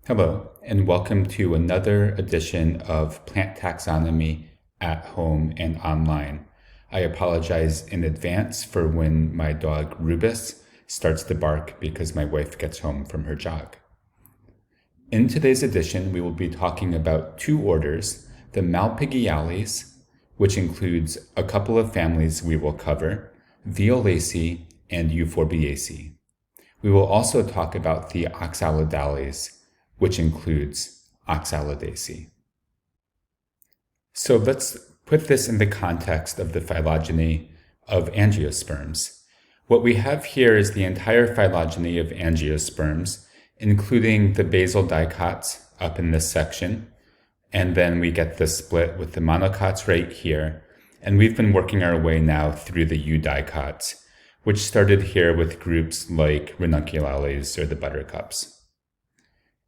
Hello, and welcome to another edition of Plant Taxonomy at Home and Online. I apologize in advance for when my dog Rubus starts to bark because my wife gets home from her jog. In today's edition, we will be talking about two orders, the Malpighiales, which includes a couple of families we will cover, Violaceae and Euphorbiaceae. We will also talk about the Oxalidales, which includes Oxalidaceae. So let's put this in the context of the phylogeny of angiosperms. What we have here is the entire phylogeny of angiosperms, including the basal dicots up in this section, and then we get the split with the monocots right here, and we've been working our way now through the eudicots, which started here with groups like Ranunculales or the buttercups.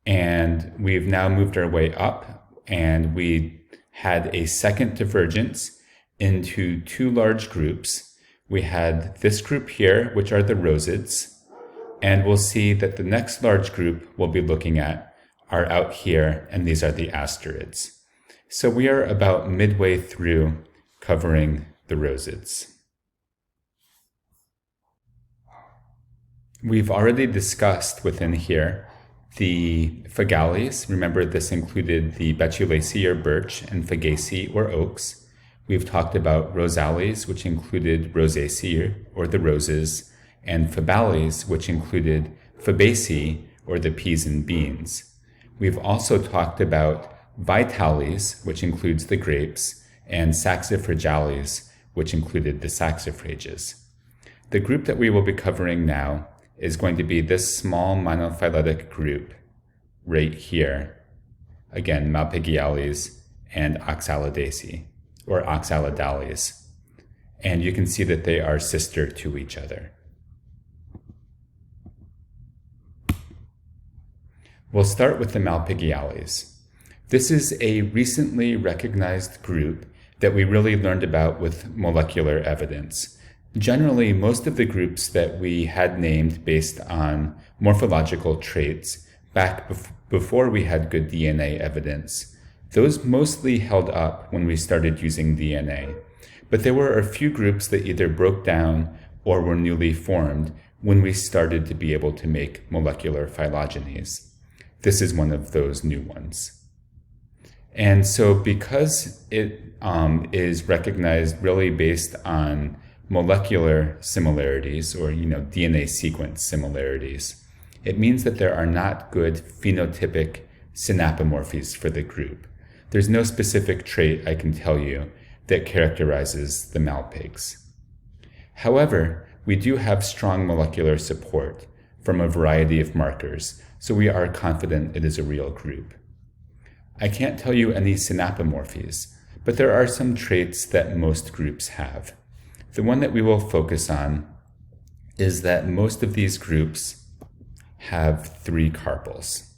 And we've now moved our way up, and we had a second divergence into two large groups. We had this group here, which are the rosids, and we'll see that the next large group we'll be looking at are out here, and these are the asterids. So we are about midway through covering the rosids. We've already discussed within here the Fagales. Remember, this included the Betulaceae or birch and Fagaceae or oaks. We've talked about Rosales, which included Rosaceae or the roses, and Fabales, which included Fabaceae or the peas and beans. We've also talked about Vitales, which includes the grapes, and Saxifragales, which included the saxifrages. The group that we will be covering now is going to be this small monophyletic group right here. Again, Malpighiales and Oxalidaceae, or Oxalidales. And you can see that they are sister to each other. We'll start with the Malpighiales. This is a recently recognized group that we really learned about with molecular evidence. Generally, most of the groups that we had named based on morphological traits back before we had good DNA evidence, those mostly held up when we started using DNA. But there were a few groups that either broke down or were newly formed when we started to be able to make molecular phylogenies. This is one of those new ones. And so because it is recognized really based on molecular similarities or DNA sequence similarities, it means that there are not good phenotypic synapomorphies for the group. There's no specific trait I can tell you that characterizes the Malpigs. However, we do have strong molecular support from a variety of markers, so we are confident it is a real group. I can't tell you any synapomorphies, but there are some traits that most groups have. The one that we will focus on is that most of these groups have 3 carpels.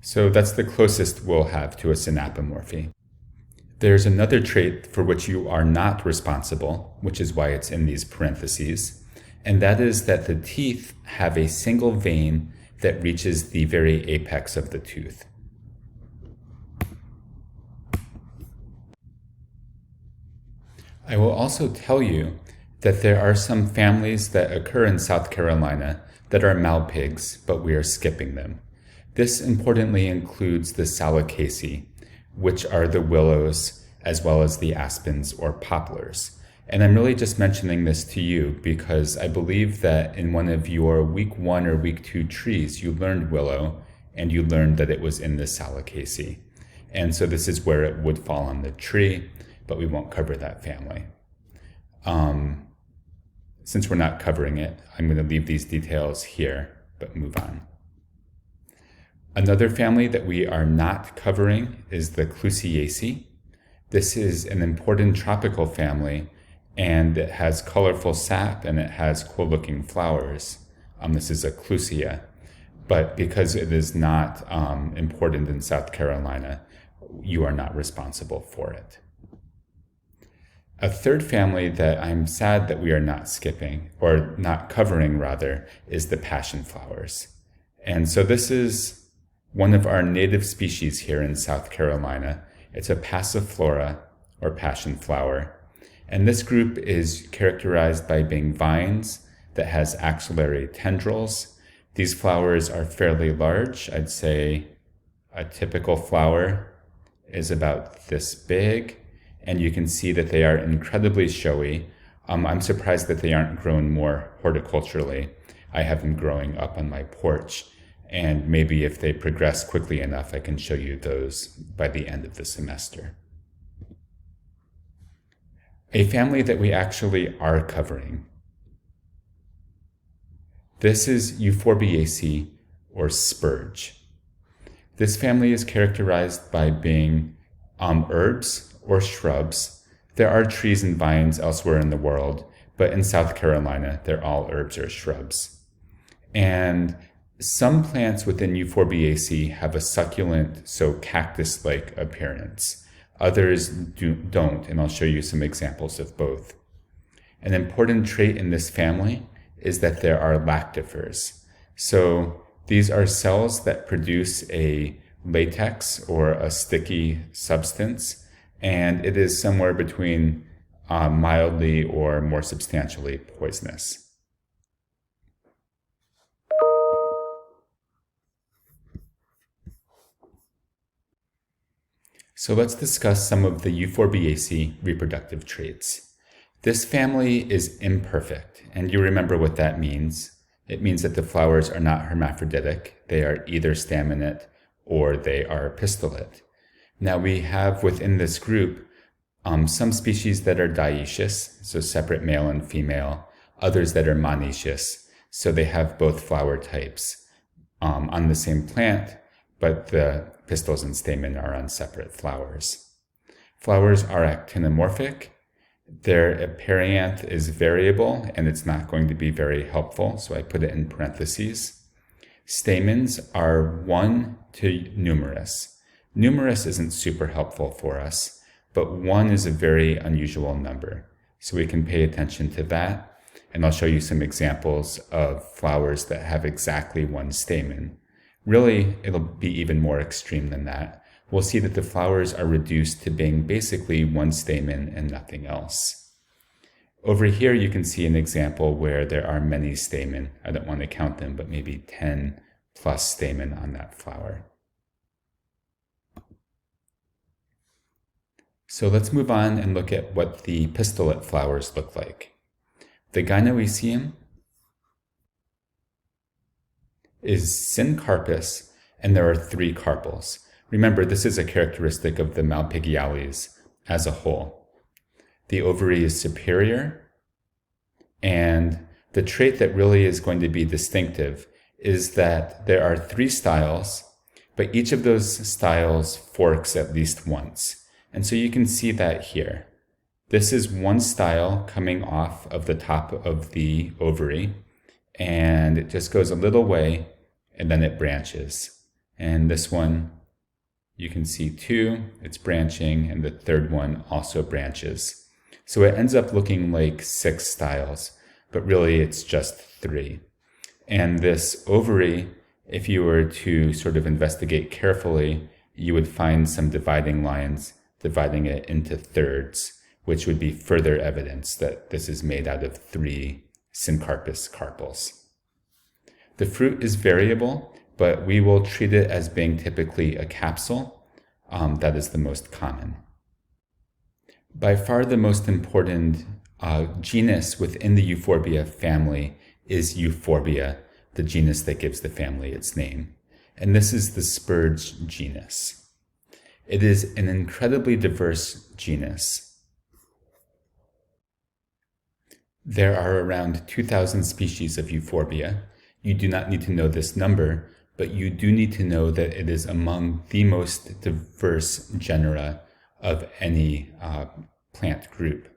So that's the closest we'll have to a synapomorphy. There's another trait for which you are not responsible, which is why it's in these parentheses, and that is that the teeth have a single vein that reaches the very apex of the tooth. I will also tell you that there are some families that occur in South Carolina that are Malpigs, but we are skipping them. This importantly includes the Salicaceae, which are the willows as well as the aspens or poplars. And I'm really just mentioning this to you because I believe that in one of your week 1 or week 2 trees, you learned willow and you learned that it was in the Salicaceae. And so this is where it would fall on the tree, but we won't cover that family. Since we're not covering it, I'm going to leave these details here, but move on. Another family that we are not covering is the Clusiaceae. This is an important tropical family, and it has colorful sap and it has cool-looking flowers. This is a Clusia, but because it is not important in South Carolina, you are not responsible for it. A third family that I'm sad that we are not skipping, or not covering rather, is the passion flowers. And so this is one of our native species here in South Carolina. It's a passiflora, or passion flower. And this group is characterized by being vines that has axillary tendrils. These flowers are fairly large. I'd say a typical flower is about this big, and you can see that they are incredibly showy. I'm surprised that they aren't grown more horticulturally. I have them growing up on my porch, and maybe if they progress quickly enough, I can show you those by the end of the semester. A family that we actually are covering. This is Euphorbiaceae, or Spurge. This family is characterized by being herbs or shrubs. There are trees and vines elsewhere in the world, but in South Carolina, they're all herbs or shrubs. And some plants within Euphorbiaceae have a succulent, so cactus-like appearance. Others don't, and I'll show you some examples of both. An important trait in this family is that there are lactifers. So these are cells that produce a latex or a sticky substance, and it is somewhere between mildly or more substantially poisonous. So let's discuss some of the Euphorbiaceae reproductive traits. This family is imperfect, and you remember what that means. It means that the flowers are not hermaphroditic. They are either staminate or they are pistillate. Now we have within this group some species that are dioecious, so separate male and female, others that are monoecious, so they have both flower types on the same plant, but the pistils and stamen are on separate flowers. Flowers are actinomorphic. Their perianth is variable, and it's not going to be very helpful, so I put it in parentheses. Stamens are 1 to numerous. Numerous isn't super helpful for us, but 1 is a very unusual number, so we can pay attention to that, and I'll show you some examples of flowers that have exactly 1 stamen. Really, it'll be even more extreme than that. We'll see that the flowers are reduced to being basically 1 stamen and nothing else. Over here, you can see an example where there are many stamen. I don't want to count them, but maybe 10 plus stamen on that flower. So let's move on and look at what the pistillate flowers look like. The gynoecium is syncarpous, and there are 3 carpels. Remember, this is a characteristic of the Malpighiales as a whole. The ovary is superior, and the trait that really is going to be distinctive is that there are 3 styles, but each of those styles forks at least once. And so you can see that here. This is 1 style coming off of the top of the ovary, and it just goes a little way, and then it branches. And this one, you can see 2, it's branching, and the 3rd one also branches. So it ends up looking like 6 styles, but really it's just 3. And this ovary, if you were to sort of investigate carefully, you would find some dividing lines dividing it into thirds, which would be further evidence that this is made out of 3 syncarpous carpels. The fruit is variable, but we will treat it as being typically a capsule. That is the most common. By far the most important genus within the Euphorbia family is Euphorbia, the genus that gives the family its name. And this is the Spurge genus. It is an incredibly diverse genus. There are around 2,000 species of Euphorbia. You do not need to know this number, but you do need to know that it is among the most diverse genera of any plant group.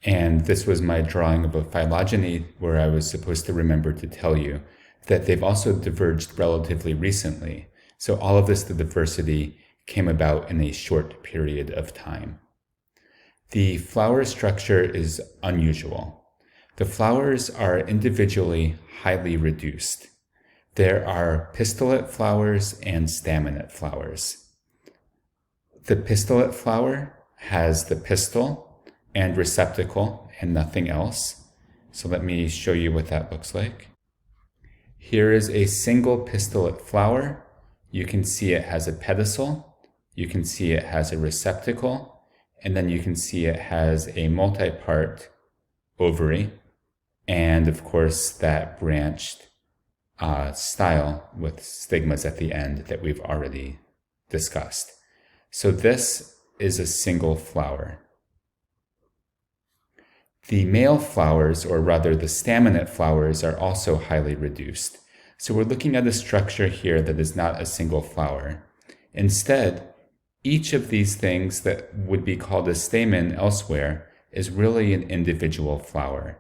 And this was my drawing of a phylogeny where I was supposed to remember to tell you that they've also diverged relatively recently. So all of this, the diversity, came about in a short period of time. The flower structure is unusual. The flowers are individually highly reduced. there are pistillate flowers and staminate flowers. The pistillate flower has the pistil and receptacle and nothing else. So let me show you what that looks like. Here is a single pistillate flower. You can see it has a pedicel. You can see it has a receptacle. And then you can see it has a multi-part ovary. And of course, that branched style with stigmas at the end that we've already discussed. So this is a single flower. The male flowers, or rather the staminate flowers, are also highly reduced. So we're looking at a structure here that is not a single flower. Instead, each of these things that would be called a stamen elsewhere is really an individual flower.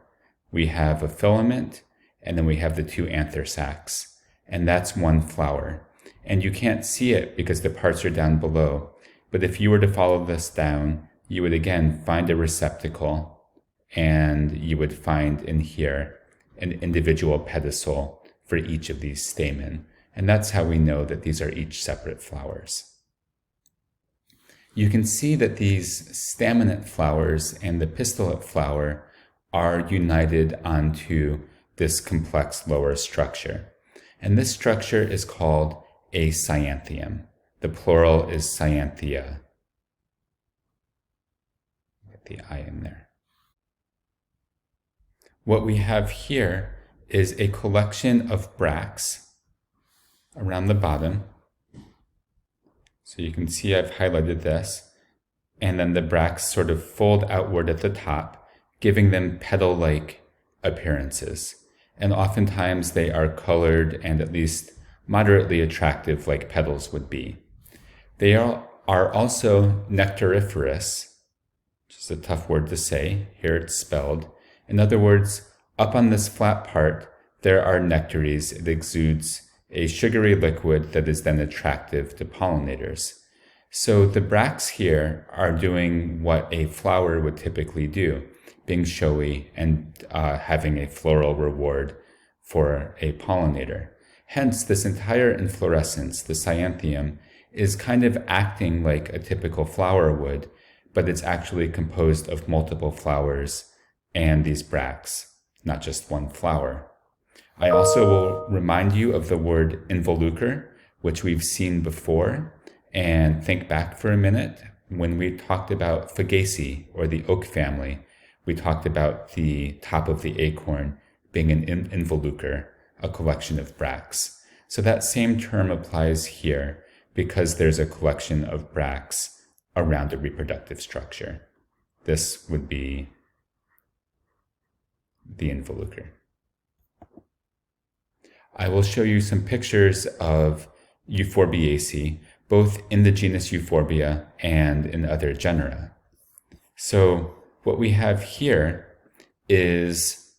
We have a filament, and then we have the two anther sacs, and that's one flower. And you can't see it because the parts are down below. But if you were to follow this down, you would again find a receptacle, and you would find in here an individual pedicel for each of these stamen. And that's how we know that these are each separate flowers. You can see that these staminate flowers and the pistillate flower are united onto this complex lower structure. And this structure is called a cyanthium. The plural is cyanthia. Get the I in there. What we have here is a collection of bracts around the bottom. So you can see I've highlighted this. And then the bracts sort of fold outward at the top, giving them petal-like appearances. And oftentimes they are colored and at least moderately attractive like petals would be. They are also nectariferous, which is a tough word to say. Here it's spelled. In other words, up on this flat part, there are nectaries. It exudes a sugary liquid that is then attractive to pollinators. So the bracts here are doing what a flower would typically do, being showy and having a floral reward for a pollinator. Hence, this entire inflorescence, the cyanthium, is kind of acting like a typical flower would, but it's actually composed of multiple flowers and these bracts, not just one flower. I also will remind you of the word involucre, which we've seen before, and think back for a minute. When we talked about Fagaceae, or the oak family, we talked about the top of the acorn being an involucre, a collection of bracts. So that same term applies here because there's a collection of bracts around a reproductive structure. This would be the involucre. I will show you some pictures of Euphorbiaceae, both in the genus Euphorbia and in other genera. So what we have here is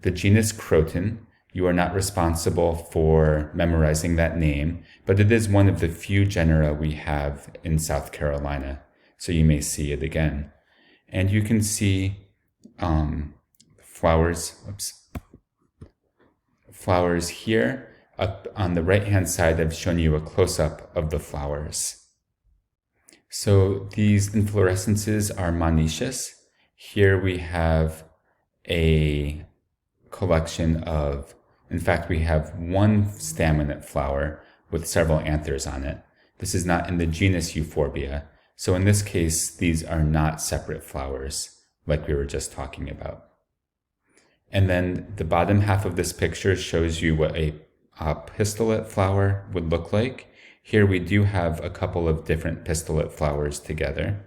the genus Croton. You are not responsible for memorizing that name, but it is one of the few genera we have in South Carolina, so you may see it again. And you can see flowers here. Up on the right-hand side, I've shown you a close-up of the flowers. So these inflorescences are monoecious. Here we have a collection of, in fact, we have one staminate flower with several anthers on it. This is not in the genus Euphorbia. So in this case, these are not separate flowers like we were just talking about. And then the bottom half of this picture shows you what a pistillate flower would look like. Here we do have a couple of different pistillate flowers together.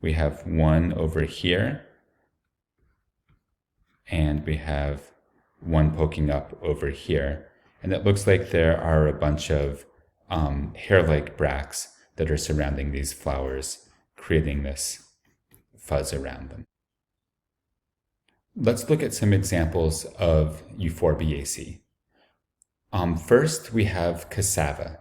We have one over here, and we have one poking up over here. And it looks like there are a bunch of hair-like bracts that are surrounding these flowers, creating this fuzz around them. Let's look at some examples of Euphorbiaceae. First, we have Cassava.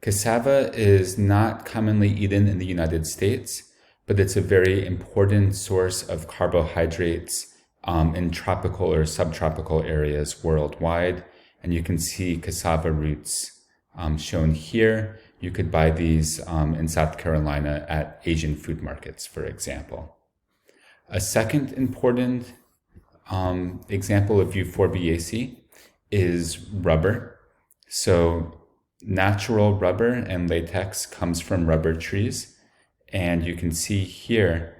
Cassava is not commonly eaten in the United States, but it's a very important source of carbohydrates in tropical or subtropical areas worldwide, and you can see cassava roots shown here. You could buy these in South Carolina at Asian food markets, for example. A second important example of Euphorbiaceae is rubber. So natural rubber and latex comes from rubber trees. And you can see here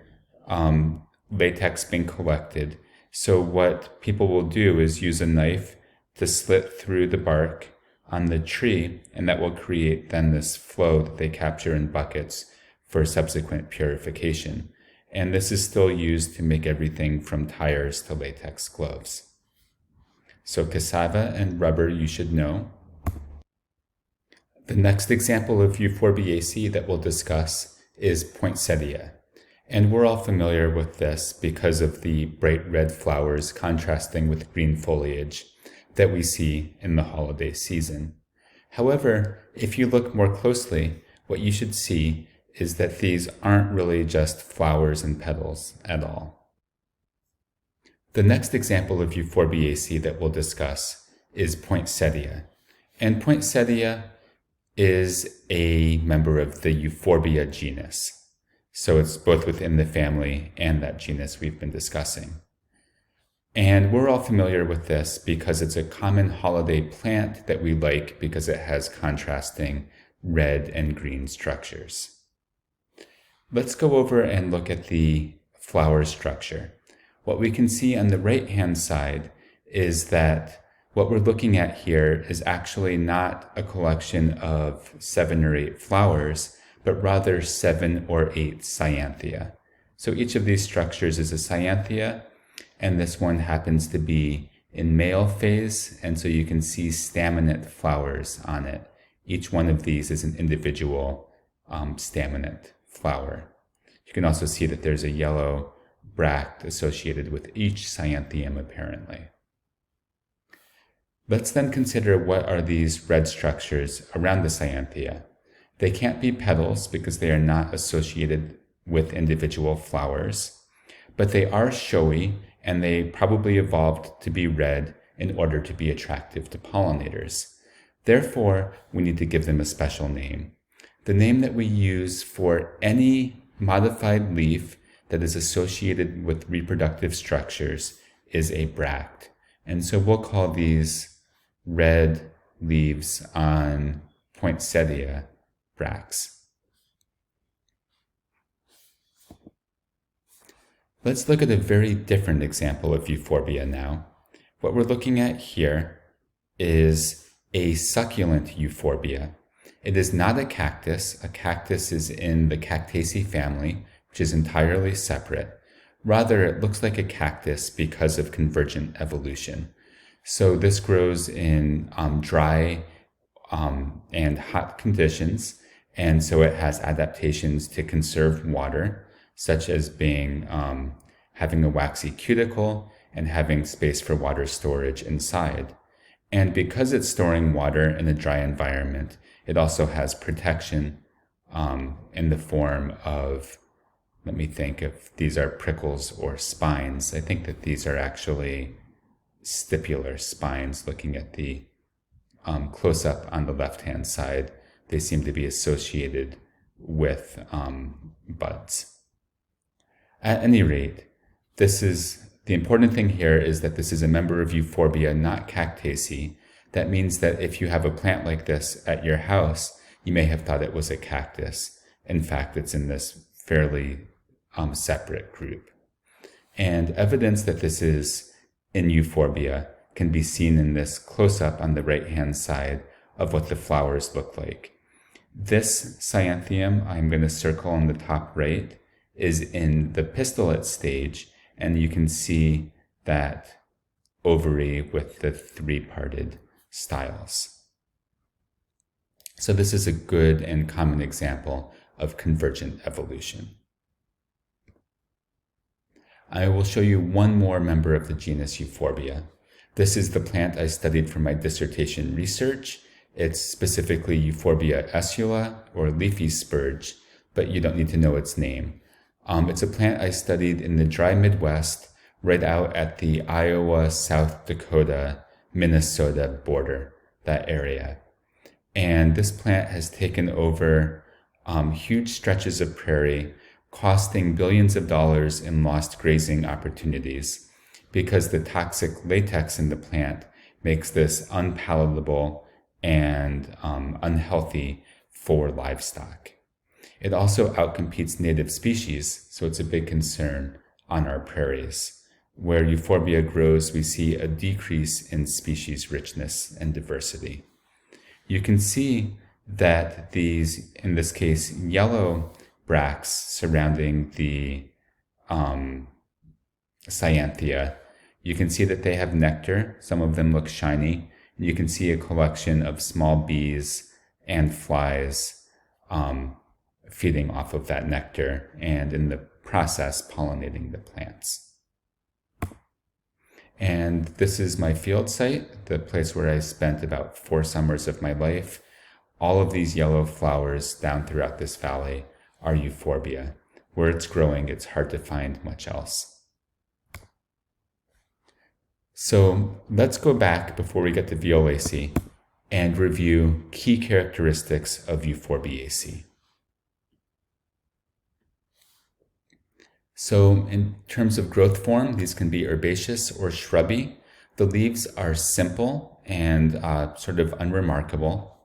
latex being collected. So what people will do is use a knife to slit through the bark on the tree, and that will create then this flow that they capture in buckets for subsequent purification. And this is still used to make everything from tires to latex gloves. So cassava and rubber you should know. The next example of Euphorbiaceae that we'll discuss is poinsettia. And we're all familiar with this because of the bright red flowers contrasting with green foliage that we see in the holiday season. However, if you look more closely, what you should see is that these aren't really just flowers and petals at all. The next example of Euphorbiaceae that we'll discuss is poinsettia. And poinsettia is a member of the Euphorbia genus. So it's both within the family and that genus we've been discussing. And we're all familiar with this because it's a common holiday plant that we like because it has contrasting red and green structures. Let's go over and look at the flower structure. What we can see on the right-hand side is that what we're looking at here is actually not a collection of 7 or 8 flowers, but rather 7 or 8 cyanthia. So each of these structures is a cyanthia, and this one happens to be in male phase, and so you can see staminate flowers on it. Each one of these is an individual staminate flower. You can also see that there's a yellow bract associated with each cyanthium apparently. Let's then consider what are these red structures around the cyanthia. They can't be petals because they are not associated with individual flowers, but they are showy and they probably evolved to be red in order to be attractive to pollinators. Therefore, we need to give them a special name. The name that we use for any modified leaf that is associated with reproductive structures is a bract. And so we'll call these red leaves on poinsettia bracts. Let's look at a very different example of Euphorbia now. What we're looking at here is a succulent Euphorbia. It is not a cactus. A cactus is in the Cactaceae family, which is entirely separate. Rather, it looks like a cactus because of convergent evolution. So this grows in dry and hot conditions, and so it has adaptations to conserve water, such as being having a waxy cuticle and having space for water storage inside. And because it's storing water in a dry environment, it also has protection in the form of, let me think if these are prickles or spines. I think that these are actually stipular spines. Looking at the close-up on the left-hand side, they seem to be associated with buds. At any rate, the important thing here is that this is a member of Euphorbia, not Cactaceae. That means that if you have a plant like this at your house, you may have thought it was a cactus. In fact, it's in this fairly separate group. And evidence that this is in Euphorbia can be seen in this close-up on the right-hand side of what the flowers look like. This cyanthium, I'm going to circle on the top right, is in the pistillate stage, and you can see that ovary with the 3-parted styles. So this is a good and common example of convergent evolution. I will show you one more member of the genus Euphorbia. This is the plant I studied for my dissertation research. It's specifically Euphorbia esula, or leafy spurge, but you don't need to know its name. It's a plant I studied in the dry Midwest, right out at the Iowa-South Dakota Minnesota border, that area. And this plant has taken over huge stretches of prairie, costing billions of dollars in lost grazing opportunities because the toxic latex in the plant makes this unpalatable and unhealthy for livestock. It also outcompetes native species, so it's a big concern on our prairies. Where Euphorbia grows, we see a decrease in species richness and diversity. You can see that these, in this case, yellow bracts surrounding the cyanthea, you can see that they have nectar. Some of them look shiny. And you can see a collection of small bees and flies feeding off of that nectar and in the process pollinating the plants. And this is my field site, the place where I spent about 4 summers of my life. All of these yellow flowers down throughout this valley are Euphorbia. Where it's growing, it's hard to find much else. So let's go back before we get to Violaceae and review key characteristics of Euphorbiaceae. So in terms of growth form, these can be herbaceous or shrubby. The leaves are simple and sort of unremarkable.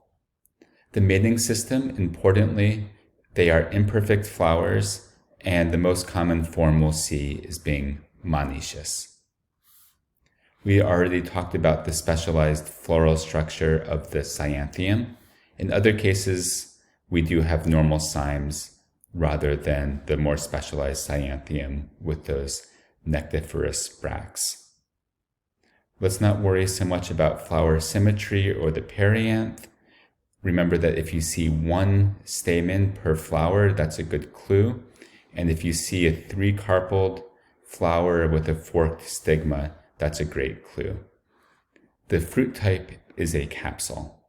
The mating system, importantly, they are imperfect flowers, and the most common form we'll see is being monoecious. We already talked about the specialized floral structure of the cyantheum. In other cases, we do have normal cymes rather than the more specialized cyantheum with those nectiferous bracts. Let's not worry so much about flower symmetry or the perianth. Remember that if you see 1 stamen per flower, that's a good clue. And if you see a 3-carpelled flower with a forked stigma, that's a great clue. The fruit type is a capsule.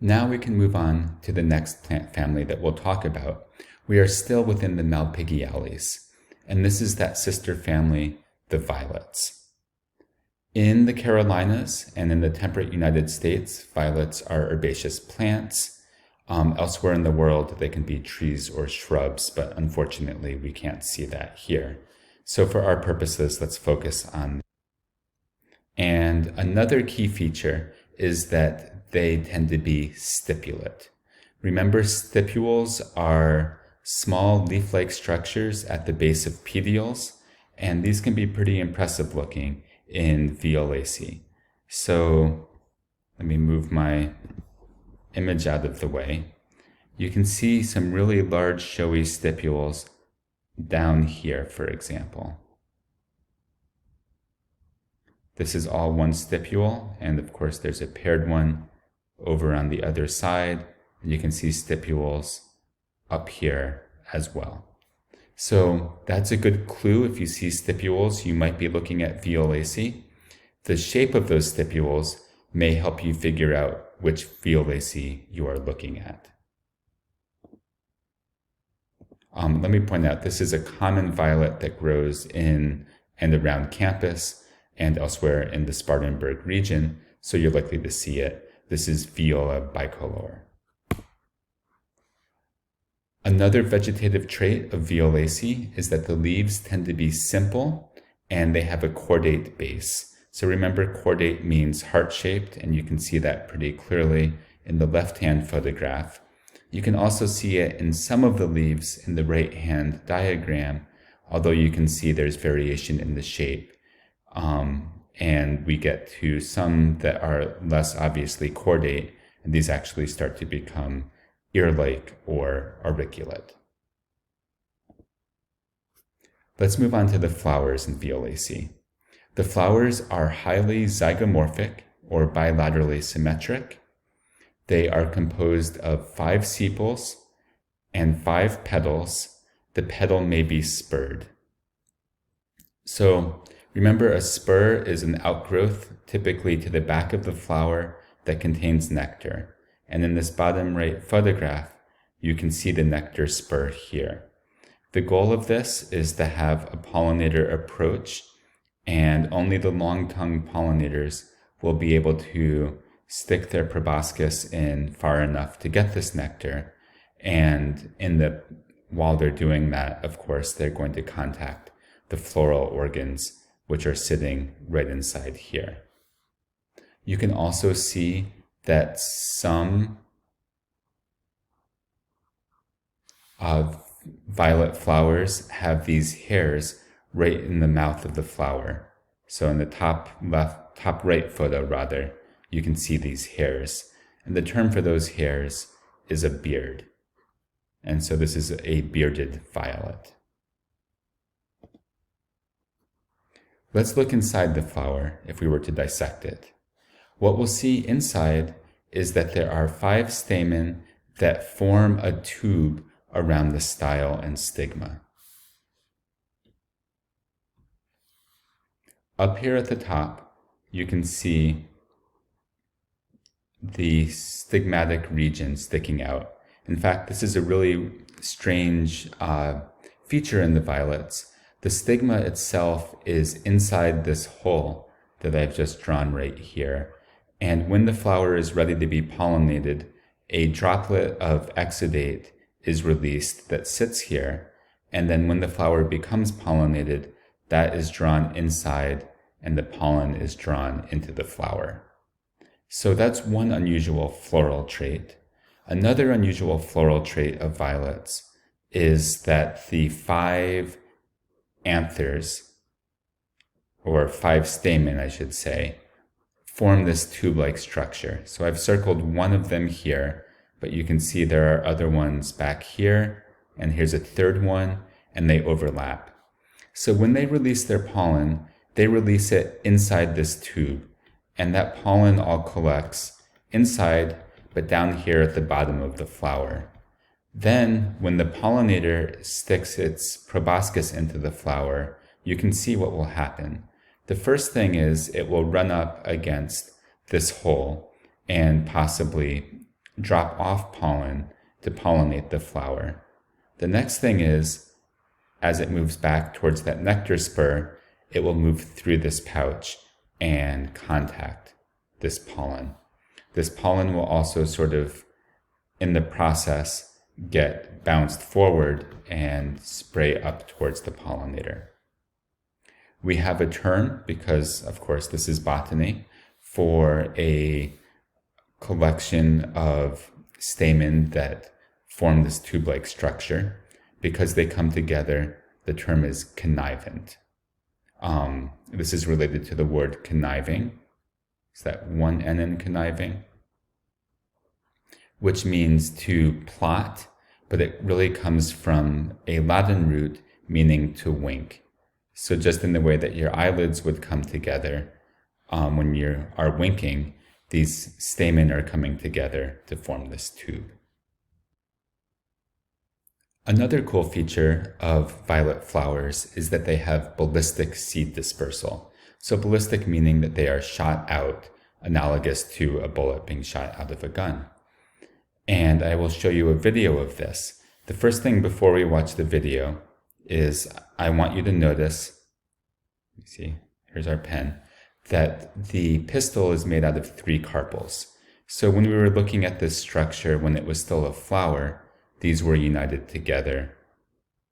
Now we can move on to the next plant family that we'll talk about. We are still within the Malpighiales, and this is that sister family, the violets. In the Carolinas and in the temperate United States, violets are herbaceous plants. Elsewhere in the world, they can be trees or shrubs, but unfortunately, we can't see that here. So for our purposes, let's focus on. And another key feature is that they tend to be stipulate. Remember, stipules are small leaf-like structures at the base of petioles, and these can be pretty impressive looking in Violaceae. So let me move my image out of the way. You can see some really large showy stipules down here, for example. This is all one stipule, and of course there's a paired one over on the other side. You can see stipules up here as well. So that's a good clue. If you see stipules, you might be looking at Violaceae. The shape of those stipules may help you figure out which Violaceae you are looking at. Let me point out, this is a common violet that grows in and around campus and elsewhere in the Spartanburg region, so you're likely to see it. This is Viola bicolor. Another vegetative trait of Violaceae is that the leaves tend to be simple and they have a cordate base. So remember, cordate means heart-shaped, and you can see that pretty clearly in the left-hand photograph. You can also see it in some of the leaves in the right-hand diagram, although you can see there's variation in the shape. And we get to some that are less obviously cordate, and these actually start to become ear-like or auriculate. Let's move on to the flowers in Violaceae. The flowers are highly zygomorphic or bilaterally symmetric. They are composed of 5 sepals and 5 petals. The petal may be spurred. So remember, a spur is an outgrowth typically to the back of the flower that contains nectar. And in this bottom right photograph, you can see the nectar spur here. The goal of this is to have a pollinator approach, and only the long-tongued pollinators will be able to stick their proboscis in far enough to get this nectar. And while they're doing that, of course, they're going to contact the floral organs, which are sitting right inside here. You can also see that some violet flowers have these hairs right in the mouth of the flower. So in the top right photo rather, you can see these hairs. And the term for those hairs is a beard. And so this is a bearded violet. Let's look inside the flower if we were to dissect it. What we'll see inside is that there are 5 stamen that form a tube around the style and stigma. Up here at the top, you can see the stigmatic region sticking out. In fact, this is a really strange feature in the violets. The stigma itself is inside this hole that I've just drawn right here. And when the flower is ready to be pollinated, a droplet of exudate is released that sits here. And then when the flower becomes pollinated, that is drawn inside and the pollen is drawn into the flower. So that's one unusual floral trait. Another unusual floral trait of violets is that the 5 anthers, or 5 stamen, I should say, form this tube-like structure. So I've circled one of them here, but you can see there are other ones back here, and here's a third one, and they overlap. So when they release their pollen, they release it inside this tube, and that pollen all collects inside, but down here at the bottom of the flower. Then, when the pollinator sticks its proboscis into the flower, you can see what will happen. The first thing is it will run up against this hole and possibly drop off pollen to pollinate the flower. The next thing is, as it moves back towards that nectar spur, it will move through this pouch and contact this pollen. This pollen will also sort of, in the process, get bounced forward and spray up towards the pollinator. We have a term, because of course this is botany, for a collection of stamen that form this tube-like structure. Because they come together, the term is connivant. This is related to the word conniving. Is that one N in conniving? Which means to plot, but it really comes from a Latin root meaning to wink. So just in the way that your eyelids would come together when you are winking, these stamen are coming together to form this tube. Another cool feature of violet flowers is that they have ballistic seed dispersal. So ballistic meaning that they are shot out, analogous to a bullet being shot out of a gun. And I will show you a video of this. The first thing before we watch the video is I want you to notice, you see, here's our pen, that the pistil is made out of 3 carpels. So when we were looking at this structure when it was still a flower, these were united together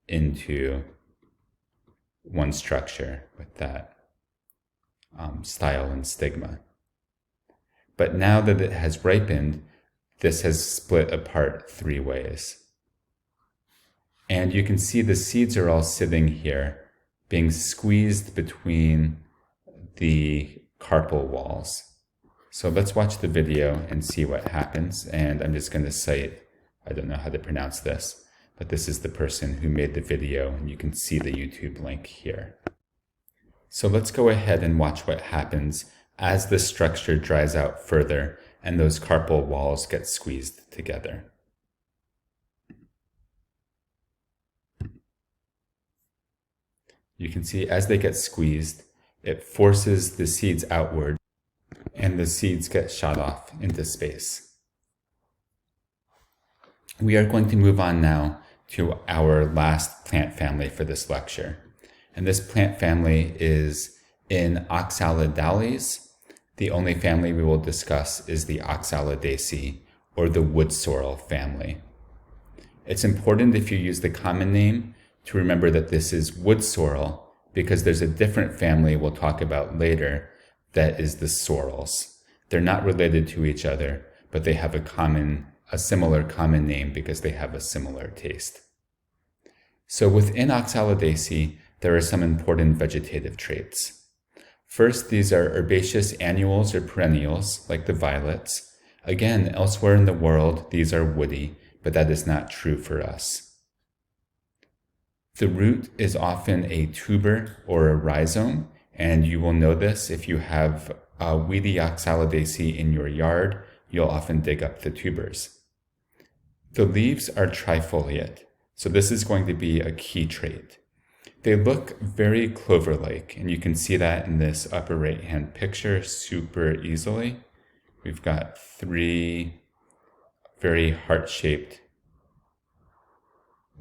into one structure with that style and stigma. But now that it has ripened, this has split apart 3 ways. And you can see the seeds are all sitting here, being squeezed between the carpel walls. So let's watch the video and see what happens. And I'm just going to cite, I don't know how to pronounce this, but this is the person who made the video, and you can see the YouTube link here. So let's go ahead and watch what happens as the structure dries out further and those carpel walls get squeezed together. You can see as they get squeezed, it forces the seeds outward and the seeds get shot off into space. We are going to move on now to our last plant family for this lecture. And this plant family is in Oxalidales. The only family we will discuss is the Oxalidaceae, or the wood sorrel family. It's important, if you use the common name, to remember that this is wood sorrel, because there's a different family we'll talk about later that is the sorrels. They're not related to each other, but they have a similar common name because they have a similar taste. So within Oxalidaceae, there are some important vegetative traits. First, these are herbaceous annuals or perennials, like the violets. Again, elsewhere in the world, these are woody, but that is not true for us. The root is often a tuber or a rhizome, and you will know this if you have a weedy Oxalidaceae in your yard. You'll often dig up the tubers. The leaves are trifoliate, so this is going to be a key trait. They look very clover-like, and you can see that in this upper right-hand picture super easily. We've got 3 very heart-shaped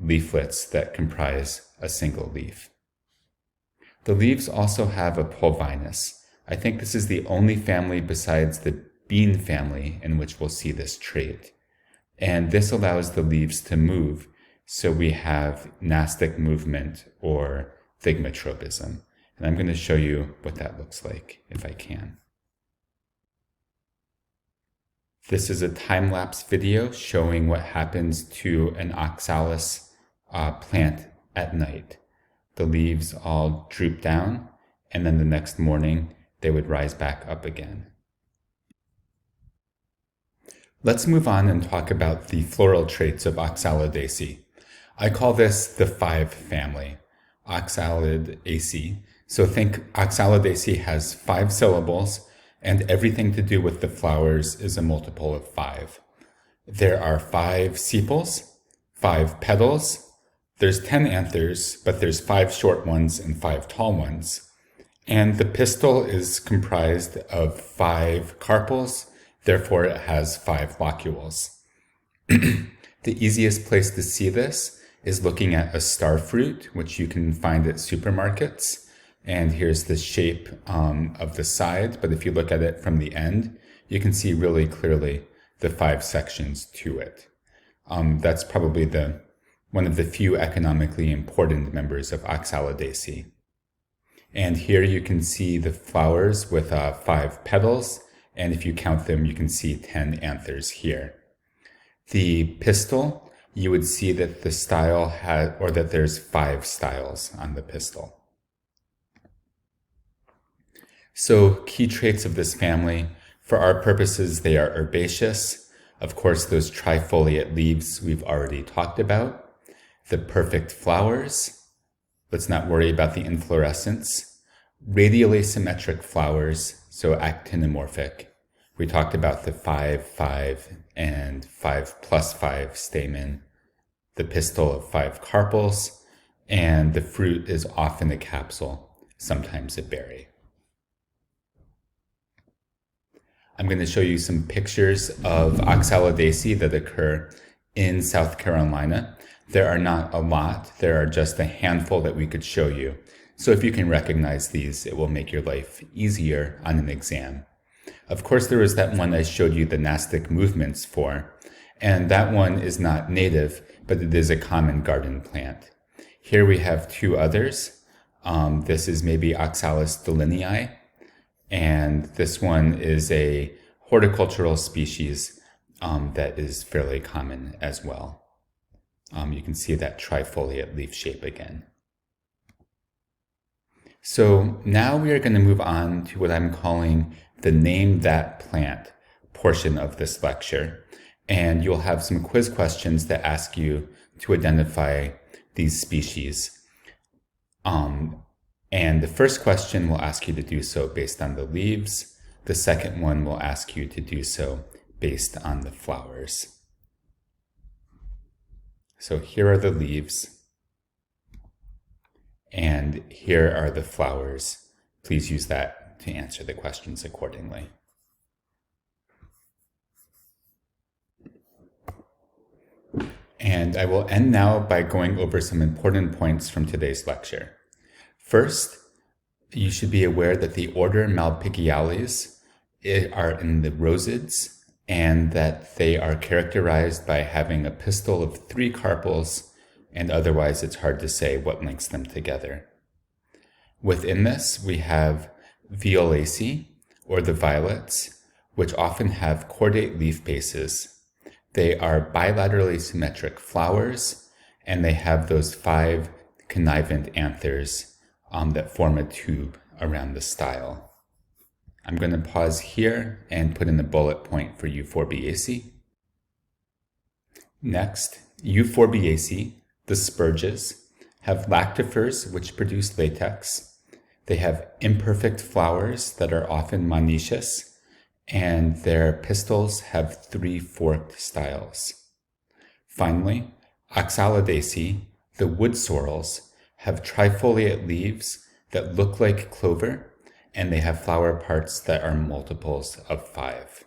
leaflets that comprise a single leaf. The leaves also have a pulvinus. I think this is the only family besides the bean family in which we'll see this trait. And this allows the leaves to move, so we have nastic movement or thigmotropism. And I'm going to show you what that looks like, if I can. This is a time-lapse video showing what happens to an oxalis plant at night. The leaves all droop down, and then the next morning they would rise back up again. Let's move on and talk about the floral traits of Oxalidaceae. I call this the 5 family, Oxalidaceae. So think Oxalidaceae has 5 syllables, and everything to do with the flowers is a multiple of 5. There are 5 sepals, 5 petals. There's 10 anthers, but there's 5 short ones and 5 tall ones. And the pistil is comprised of 5 carpels, therefore it has 5 locules. The easiest place to see this is looking at a star fruit, which you can find at supermarkets. And here's the shape of the side, but if you look at it from the end, you can see really clearly the 5 sections to it. That's probably one of the few economically important members of Oxalidaceae. And here you can see the flowers with 5 petals, and if you count them, you can see 10 anthers here. The pistil, you would see that the style that there's 5 styles on the pistil. So key traits of this family, for our purposes, they are herbaceous. Of course, those trifoliate leaves we've already talked about. The perfect flowers. Let's not worry about the inflorescence. Radially symmetric flowers, so actinomorphic. We talked about the 5, 5, and 5 plus 5 stamen. The pistil of 5 carpels, and the fruit is often a capsule, sometimes a berry. I'm going to show you some pictures of Oxalidaceae that occur in South Carolina. There are not a lot. There are just a handful that we could show you. So if you can recognize these, it will make your life easier on an exam. Of course, there was that one I showed you the Nastic movements for, and that one is not native, but it is a common garden plant. Here we have 2 others. This is maybe Oxalis delinei, and this one is a horticultural species that is fairly common as well. You can see that trifoliate leaf shape again. So now we are going to move on to what I'm calling the Name That Plant portion of this lecture. And you'll have some quiz questions that ask you to identify these species. And the first question will ask you to do so based on the leaves. The second one will ask you to do so based on the flowers. So here are the leaves, and here are the flowers. Please use that to answer the questions accordingly. And I will end now by going over some important points from today's lecture. First, you should be aware that the order Malpighiales are in the rosids, and that they are characterized by having a pistil of 3 carpels, and otherwise it's hard to say what links them together. Within this, we have Violaceae, or the violets, which often have cordate leaf bases. They are bilaterally symmetric flowers, and they have those 5 connivent anthers that form a tube around the style. I'm going to pause here and put in a bullet point for Euphorbiaceae. Next, Euphorbiaceae, the Spurges, have lactifers which produce latex. They have imperfect flowers that are often monoecious, and their pistils have 3 forked styles. Finally, Oxalidaceae, the wood sorrels, have trifoliate leaves that look like clover, and they have flower parts that are multiples of 5.